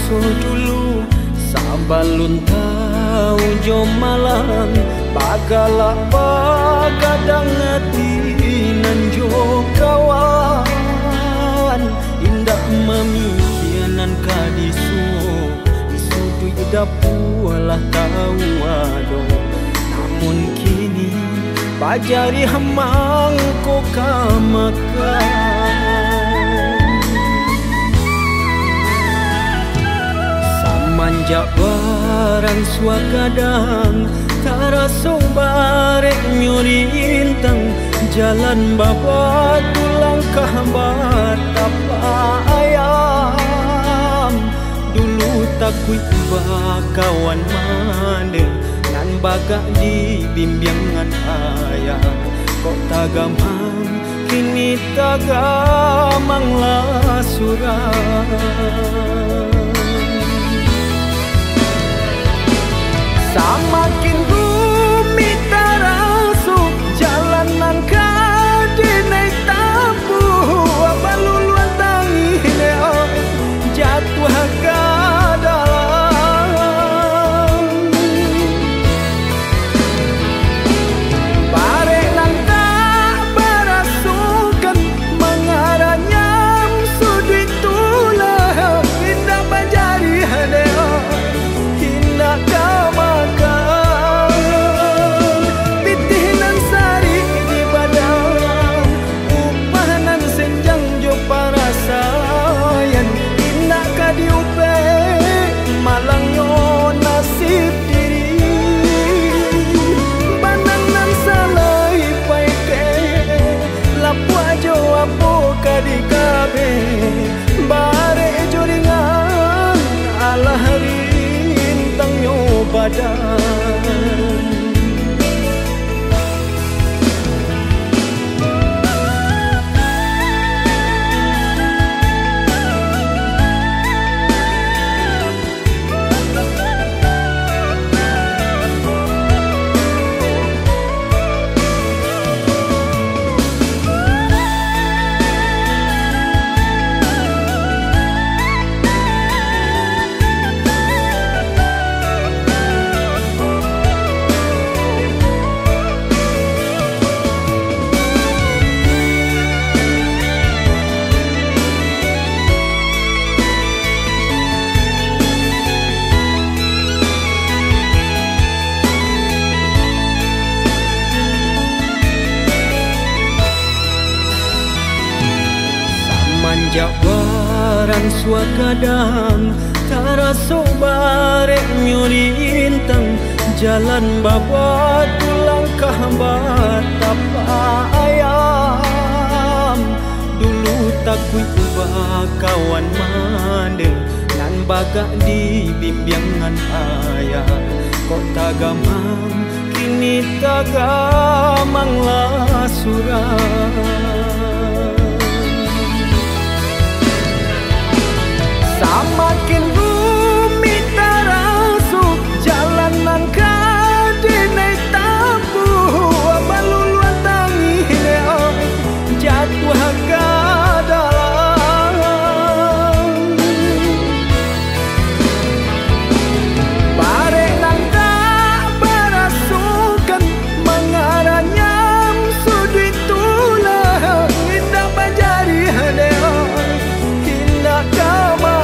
so dulu sabalun tau jo malang bagala bagadang hati nan jo kawan indah mamikianan kadisu isudu idapu alah tau ado namun kini bajari hamang ko kamakan manjak barang suagadang taraso barek nyuri intang jalan baba tulangkah batapa ayam dulu takut bakawan mana nan bagak di bimbingan ayah kok tagamang kini tagamanglah surah samakin rumit terasuk jalanan kade naik tapu baluluan tangi jatuh ke dalam barek nang tak berasukan mengaranya sudut tulah indah bajari hadeo indah kama di kabe bare joringan ala hari intang nyo badan manjak barang suagadang taraso barek nyuri intang jalan baba tulangkah batapa ayam dulu takut bakawan mana nan bagak di bimbingan ayah kok tagamang kini tagamanglah surah samakin rumit terasuk jalanan kade naik tapu baluluan tangi jatuh ke dalam barek nang tak berasukan mengaranya sudut tulah indah bajari hadeo indah kama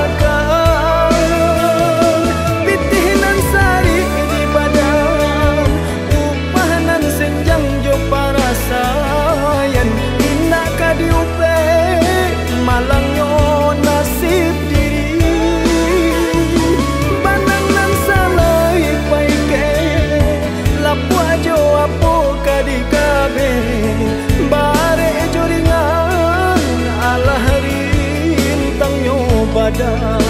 malangnya nasib diri banangan salai paike lapu ajo apo kadi kabe bare joringan ala hari intang nyo badan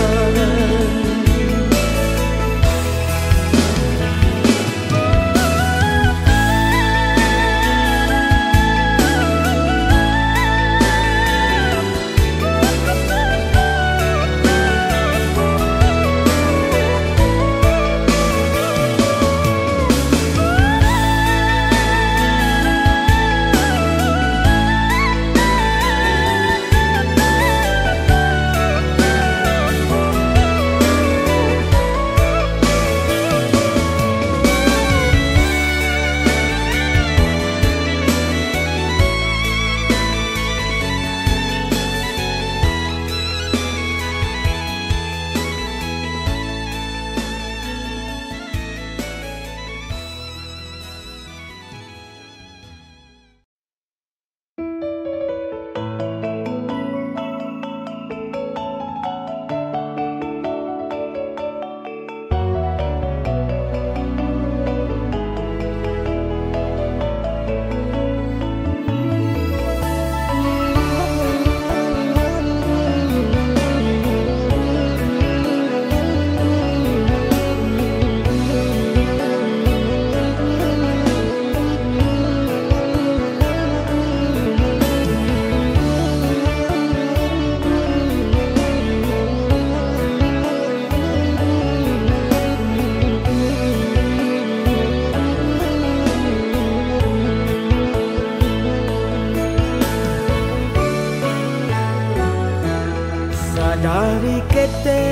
hari kete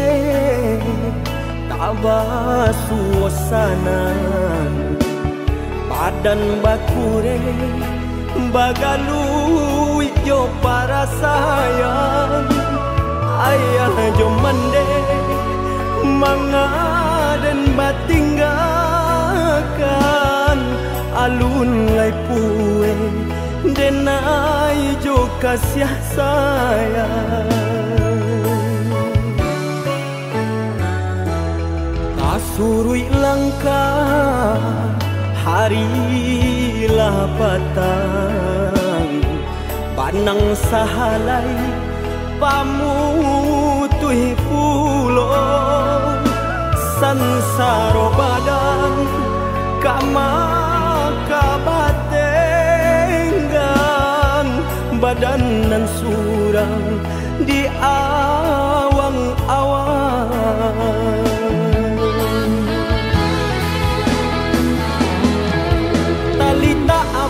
tabah suasana padan bakure bagalu yo para sayang ayah jo mande mangaden batinggakan alun lai pue denai jo kasih sayang surui langkah harilah patang panang sahalai pamutui pulo sansaro badan kama kabatenggan badan nan surang di awang-awang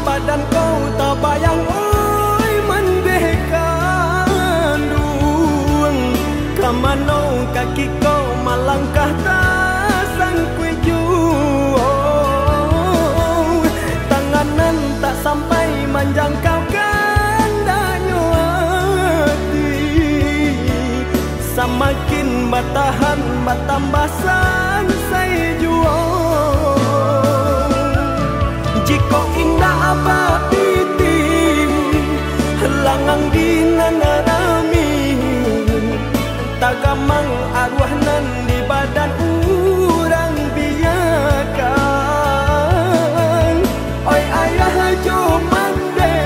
badan kau tak bayang oi mendekandung kamano kaki kau malangkah tak sangkui jauh tanganan tak sampai menjangkau kandanya hati semakin bertahan bertambah sansai jual jika indah apa piti langang dinan rami tagamang arwah nan di badan urang biakan oi ayah jo mande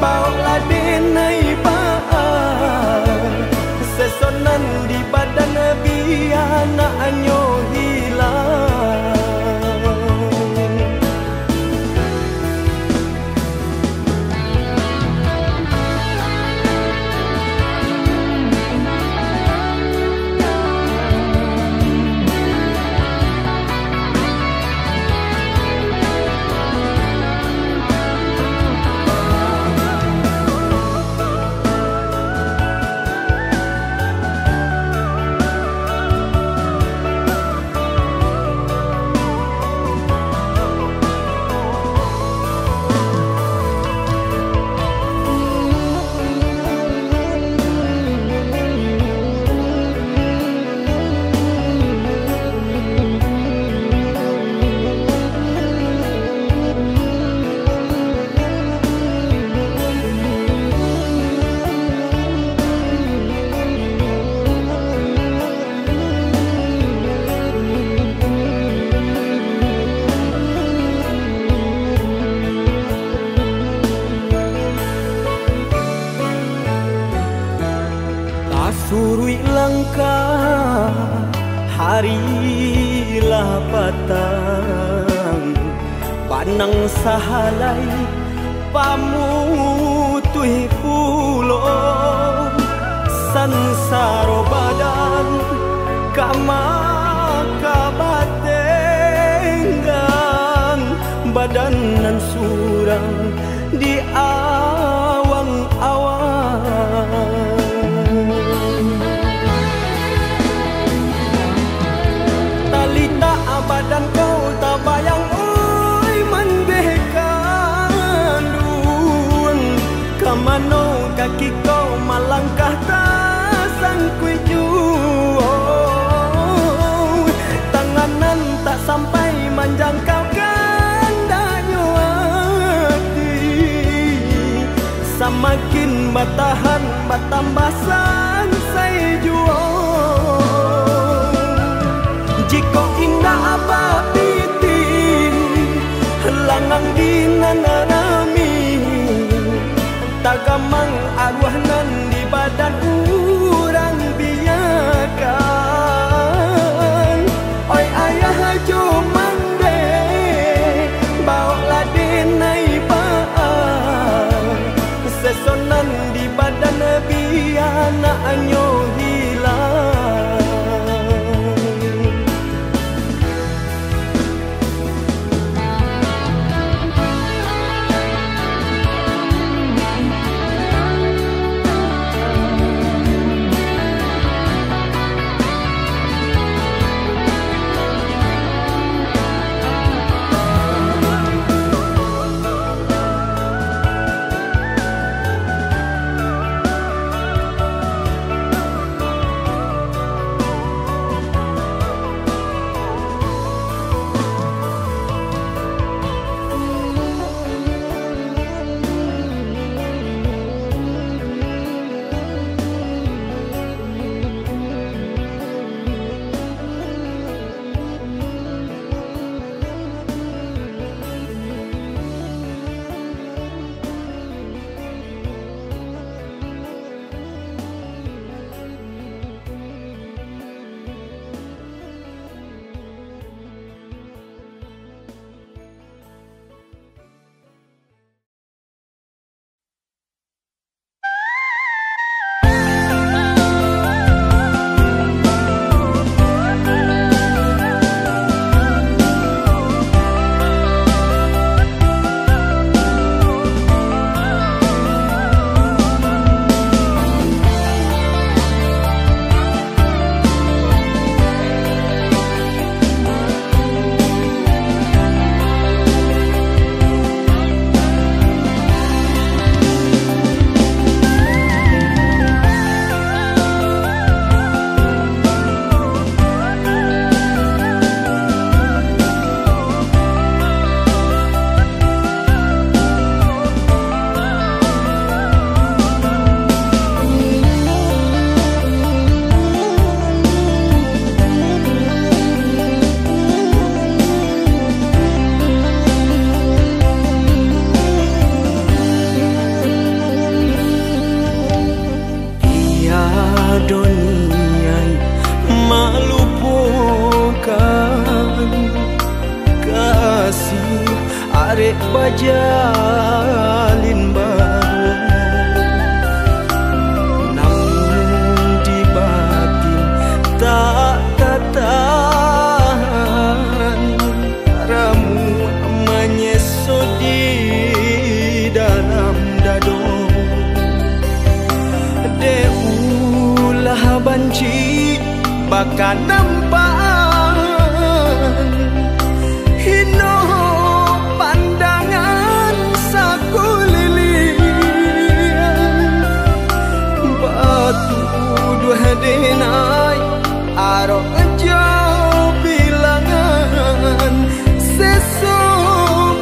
bawa denai baa sesonan di badan biana anyo hilang surui langkah harilah patang panang sahalai pamutui pulo sansaro badan kama kabatenggan badan nan surang di awang-awang badan kau tak bayang oi mendekandung kamano kaki kau malangkah tak sangkui jauh tanganan tak sampai menjangkau kandanya hati semakin bertahan bertambah sansai jual jika indah apa piti langang dinan rami tagamang arwah nan di badan urang biakan oi ayah jo mande bawa denai baa sesonan di badan biana anyo hilang arek bajalin bareng, namun di batin tak tertahan. Ramu menyesut di dalam dado, deulah banci bakal nampan hino pandangan sakulilian. Batu dua denai arok jauh bilangan, seso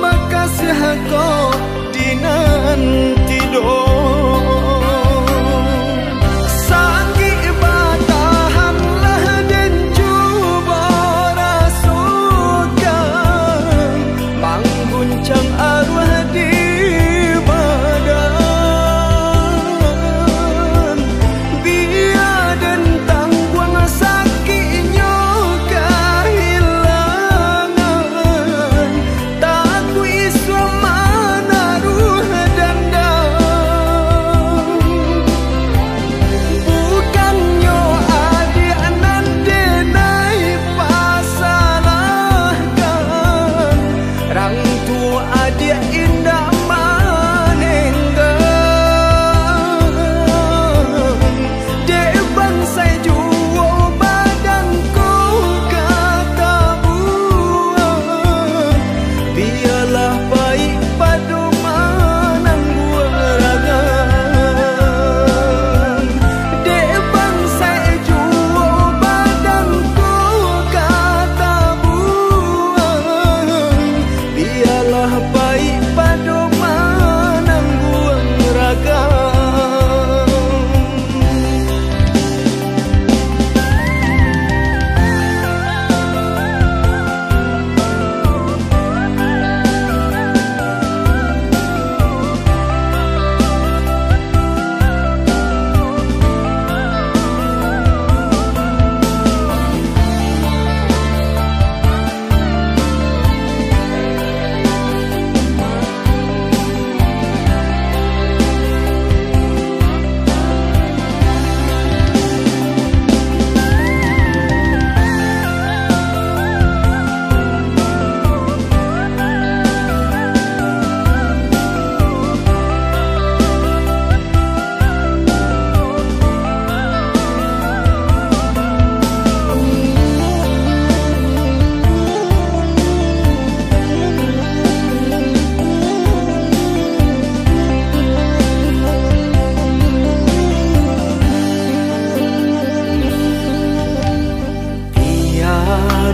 makasih kau dinanti do.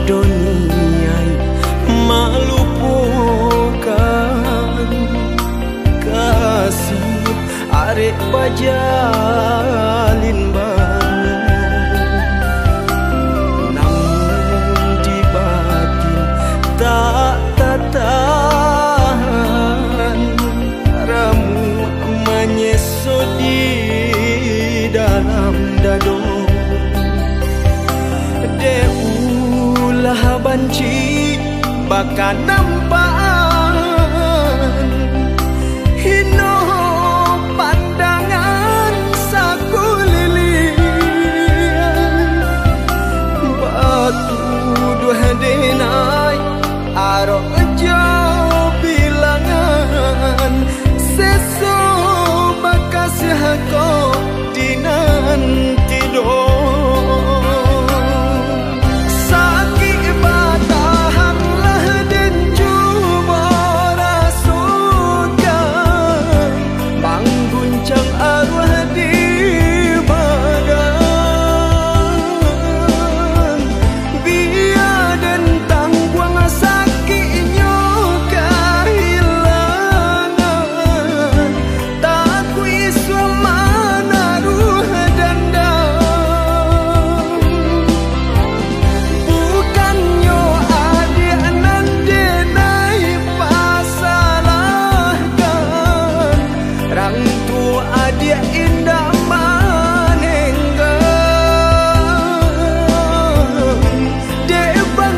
Doniai melupakan kasih arek bajalin bareng, namun di batin tak tertahan. Ramu menyesut di dalam dado, deulah banci bakal nampan hino pandangan sakulilian. Batu dua denai arok jauh bilangan, seso makasih kau dinanti do.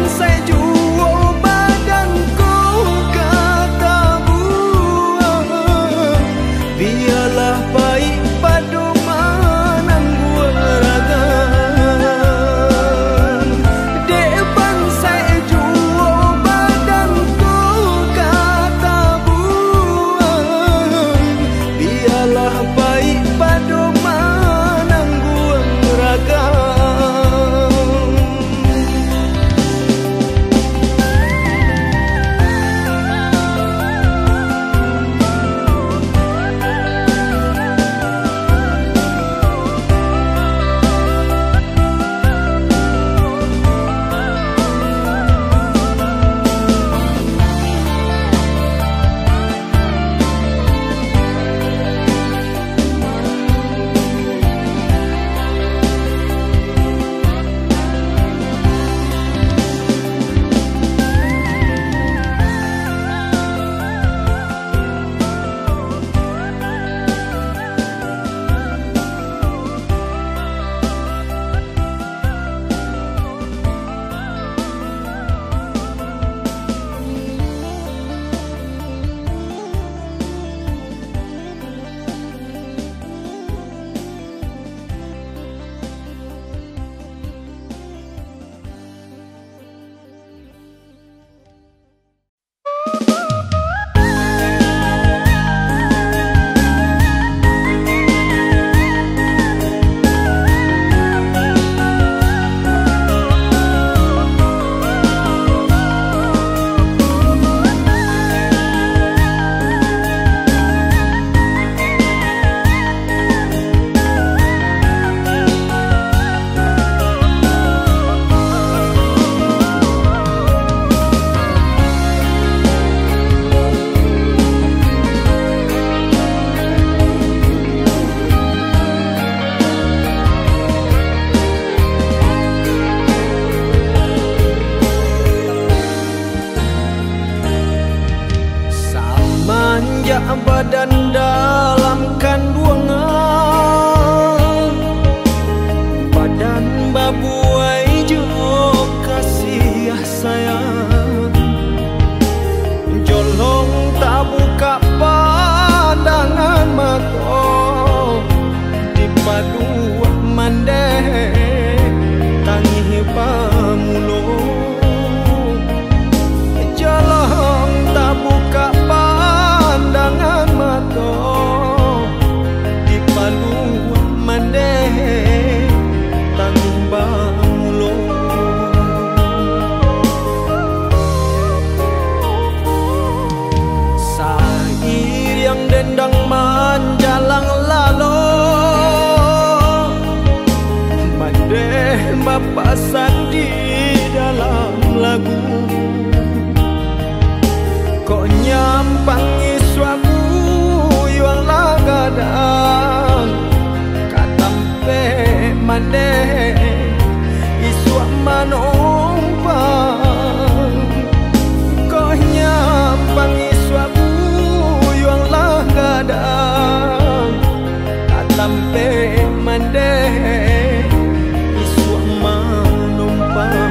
Saya jual badanku kata biarlah baik padu manang gua raga dek bangsai juo badan ku kata buang biarlah baik padu manang gua raga badan dalam kandungan badan babuai jo kasih sayang jolong tak buka pandangan mata di padu mandeh tangi pamulung jolong tak buka pandangan mata di palu mandeh tanggung bangulung sair yang dendang manjalang lalo mandeh bapasan di dalam lagu kok nyampangi suamu yang lagadang katampe mandeh iswa manompang kok nyampangi suamu yang lagadang katampe mandeh iswa manompang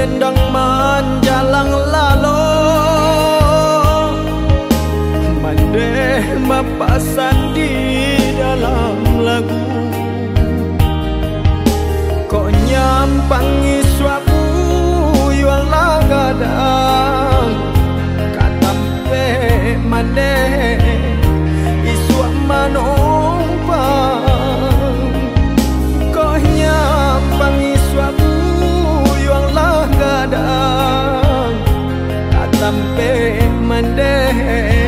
dendang manjalang lalo mandeh mapasan di dalam lagu kok nyampangi suapu yuang lagadang katampe mandeh isua manompang kok nyampangi suapu yuang lagadang katampe mandeh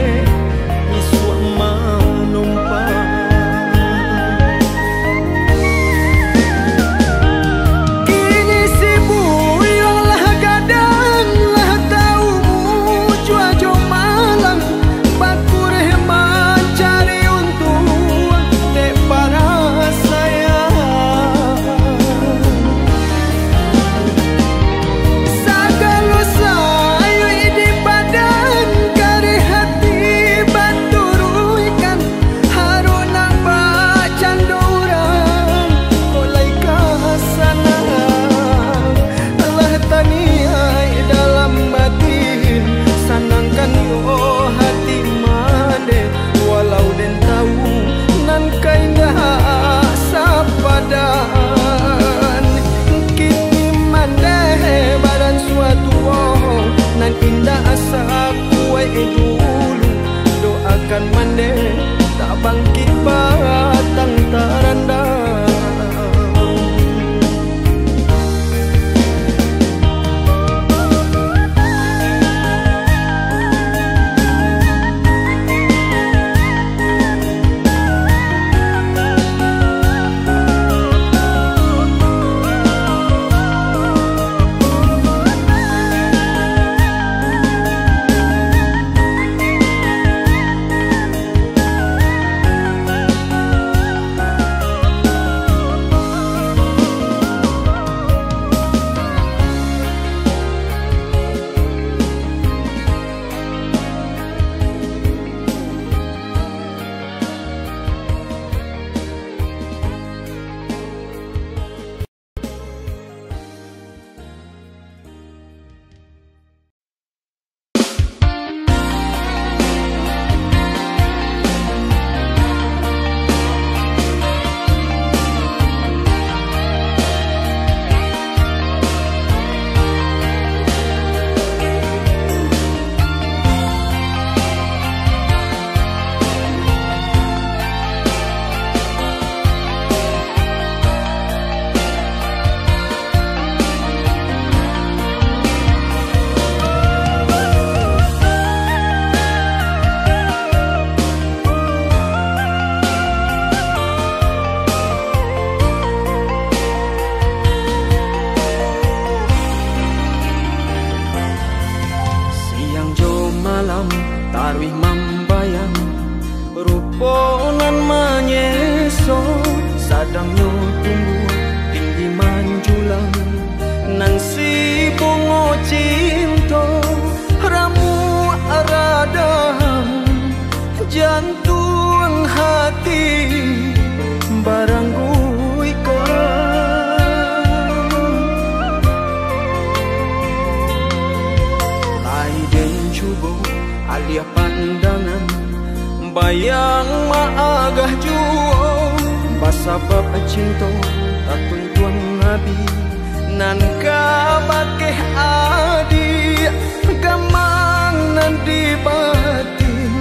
indah asa kuai dulu doakan mandeh tak bangkit batang tarandang bayang maagah juo basabab cinta tak tuntuan nabi nan ka bakeh adi gamang nan di batin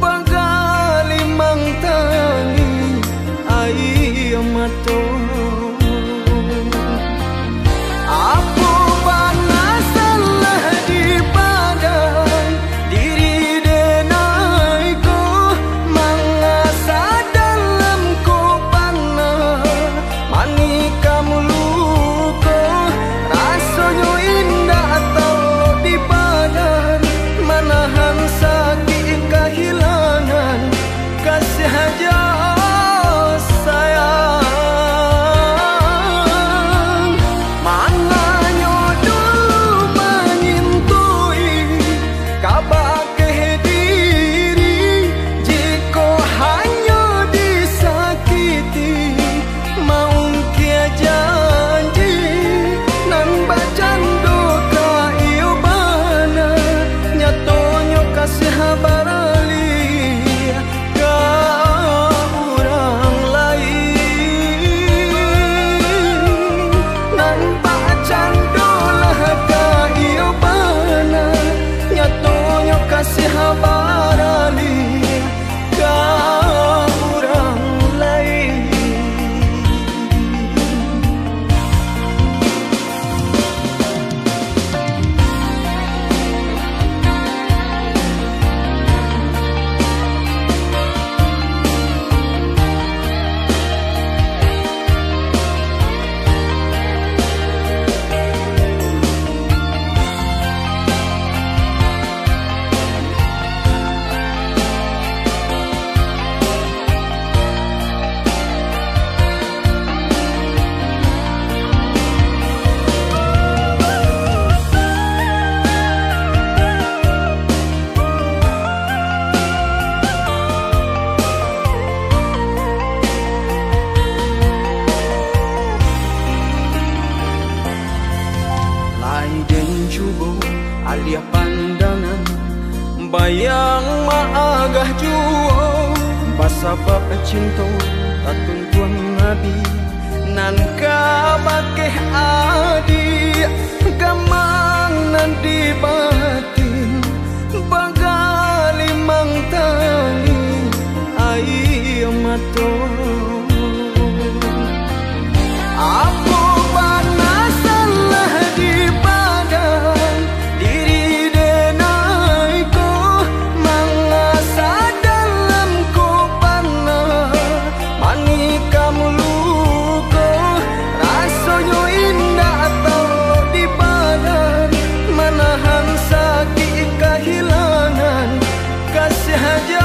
bagali mang tangi ai mato apo banasalah di badan diri denai ko mangasa dalam ko panah mani kamu luko cubo alia pandangan bayang maagah juo basabab cinta tatun tuang nabi nan kabake adi gamang nan di batin bagali mang tani ai mato aku panas lah di badan diri denai ko mangasa dalam ko panah manikam luko rasanya indah talo di badan menahan sakit kehilangan kasih aja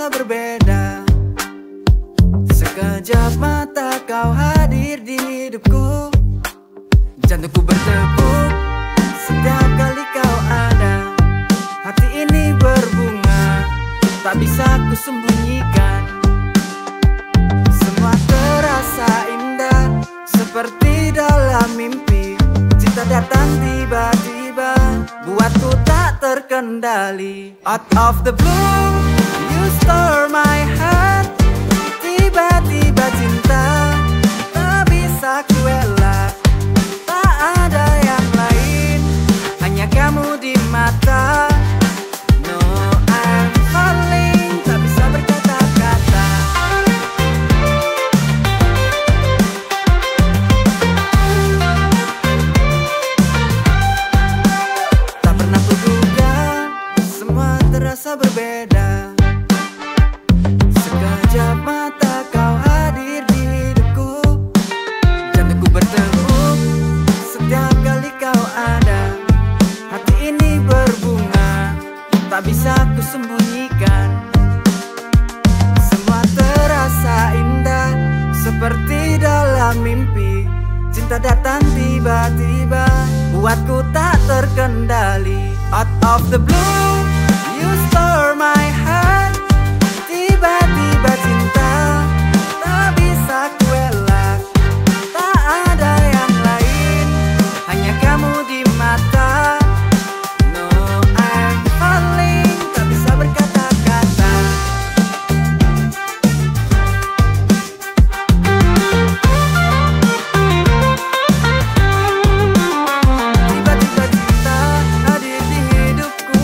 berbeda. Sekejap mata kau hadir di hidupku, jantungku bertepuk setiap kali kau ada. Hati ini berbunga, tak bisa ku sembunyikan. Semua terasa indah, seperti dalam mimpi. Cinta datang tiba-tiba, buatku tak terkendali. Out of the blue, you stir my heart. Tiba-tiba cinta tak bisa ku elak. Tak ada yang lain, hanya kamu di mata. No, I'm falling, tak bisa berkata-kata. Tak pernah kuduga, semua terasa berbeda. Sekejap mata kau hadir di hidupku, jantungku bertepuk setiap kali kau ada. Hati ini berbunga, tak bisa ku sembunyikan. Semua terasa indah, seperti dalam mimpi. Cinta datang tiba-tiba, buatku tak terkendali. Out of the blue, you stir my heart. Tiba-tiba cinta tak bisa ku elak. Tak ada yang lain, hanya kamu di mata. No, I'm falling, tak bisa berkata-kata. Tiba-tiba cinta hadir di hidupku,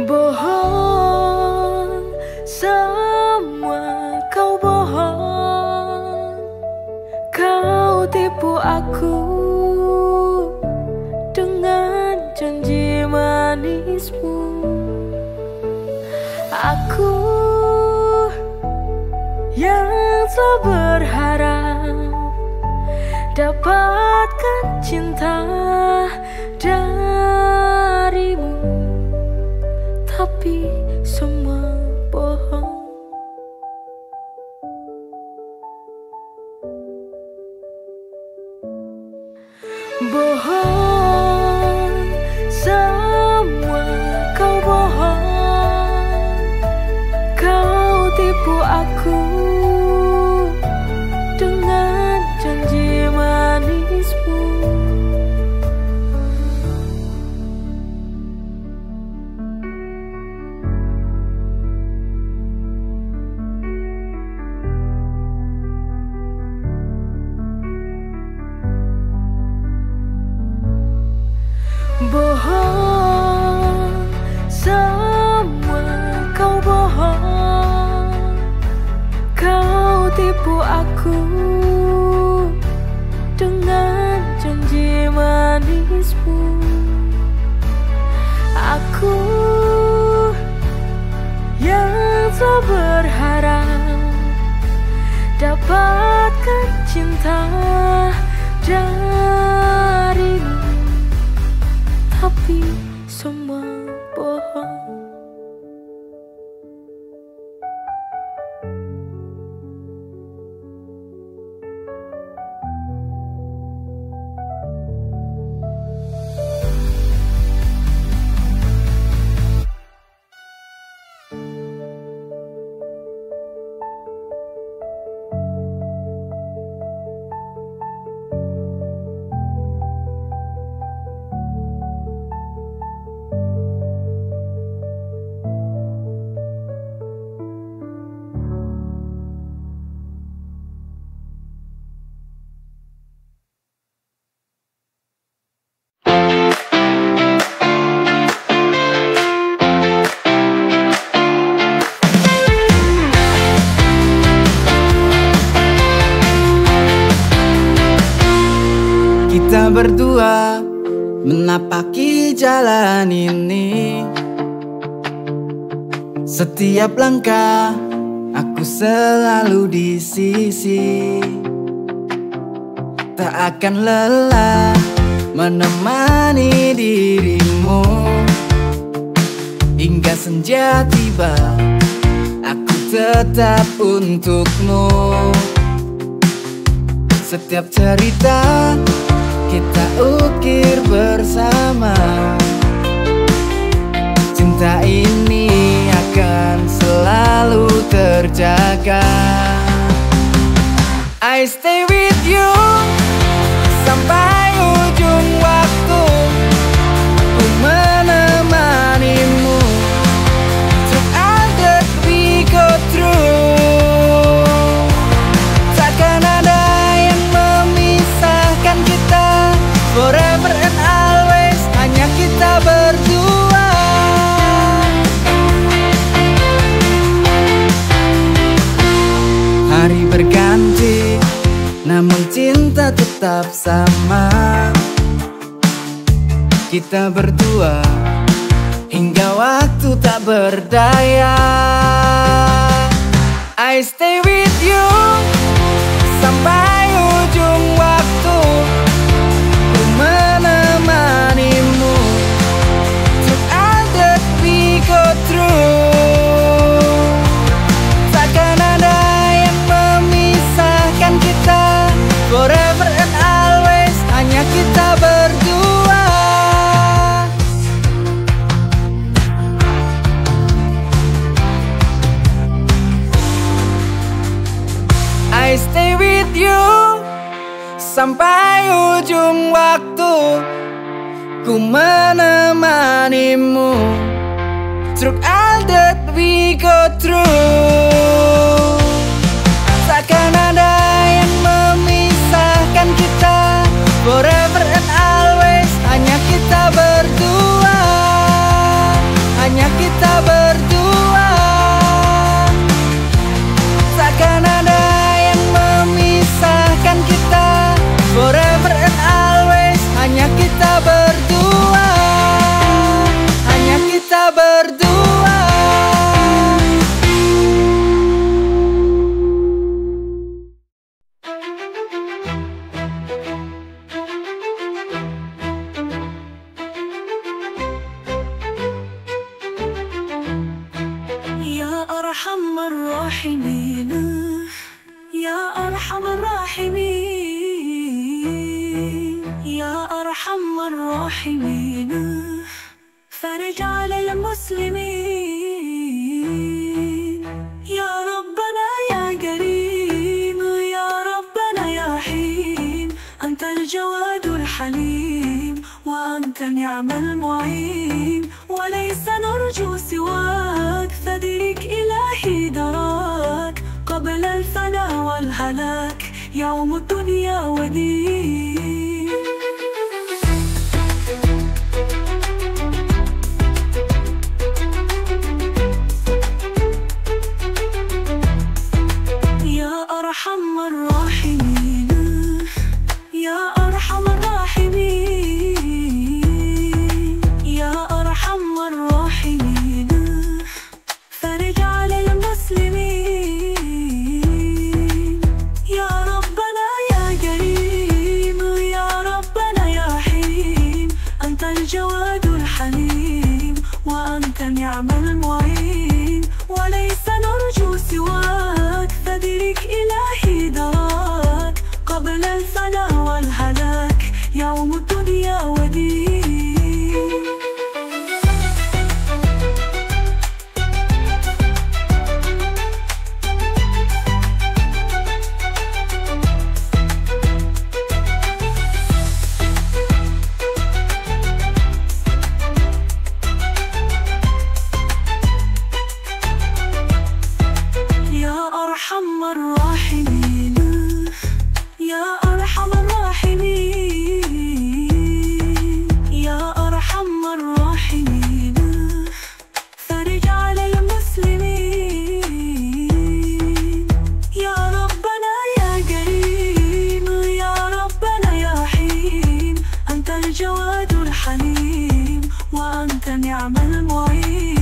Bohong, semua kau bohong. Kau tipu aku dengan janji manismu. Aku yang telah berharap dapatkan cinta darimu, tapi semua bohong. Bohong, semua kau bohong. Kau tipu aku dengan janji manismu. Bohong, semua kau bohong. Kau tipu aku dengan janji manismu. Aku yang telah berharap dapatkan cinta darimu, tapi semua bohong. Kita berdua menapaki jalan ini. Setiap langkah aku selalu di sisi. Tak akan lelah menemani dirimu hingga senja tiba. Aku tetap untukmu. Setiap cerita kita ukir bersama. Cinta ini akan selalu terjaga. I stay with you sampai ujung waktu. Ku menemanimu through all that we go through. Takkan ada yang memisahkan kita. Forever and always, hanya kita berdua. Hari berganti, namun cinta tetap sama. Kita berdua hingga waktu tak berdaya. I stay with you sampai ujung waktu. Ku menemanimu through all that we go through. Takkan ada yang memisahkan kita. Forever and always, hanya kita berdua. I stay with you sampai ujung waktu. Ku menemanimu through all that we go through. Takkan ada yang memisahkan kita. Forever and always, hanya kita berdua. Hanya kita أرحم الراحمين يا أرحم الراحمين يا أرحم الراحمين فرج على المسلمين يا ربنا يا كريم يا ربنا يا حليم أنت الجواد الحليم وأنت نعم المعين وليس نرجو سواك فدرك إلهي دراك قبل الفناء والهلاك يوم الدنيا ودين يا أرحم الراحمين يا أرحم الراحمين يا أرحم الراحمين فرج على المسلمين يا ربنا يا كريم يا ربنا يا حليم أنت الجواد الحليم وأنت نعم المعين وليس نرجو سواك فدرك إلهي دراك قبل الفناء والهلاك يوم الدنيا ودين يا أرحم الراحمين يا أرحم الراحمين يا أرحم الراحمين فرج على المسلمين يا ربنا يا كريم يا ربنا يا حليم أنت الجواد الحليم وأنت نعم المعين